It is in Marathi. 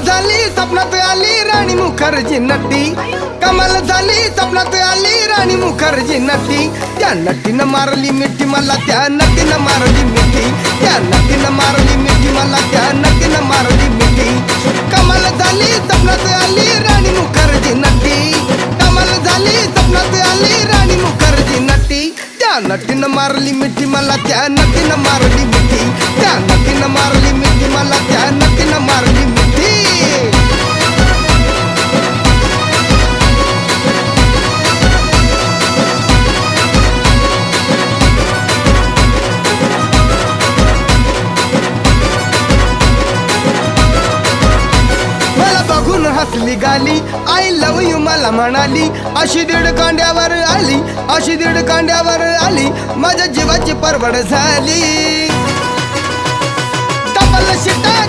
झाली स्वप्नात आली राणी मुखर्जी नटी, कमाल झाली स्वप्नात आली राणी मुखर्जी नटी. त्या नटीनं मारली मिठी मला, त्या नटीनं मारली मिठी, त्या नटीनं मारली मिठी मला, त्या नटीनं मारली मिठी. कमाल झाली स्वप्नात आली राणी मुखर्जी नटी, कमाल झाली स्वप्नात आली राणी मुखर्जी नटी. त्या नटीनं मारली मिठी मला, त्या नटीनं मारली मिठी, त्या नटीनं मारली मिठी मला, त्या नटीनं मारली मिठी. मला बघून हसली गाली, आय लव यू मला म्हणाली. अशी दीड कांड्यावर आली, अशी दीड कांड्यावर आली, माझ्या जीवाची परवड झाली. डबल शिटा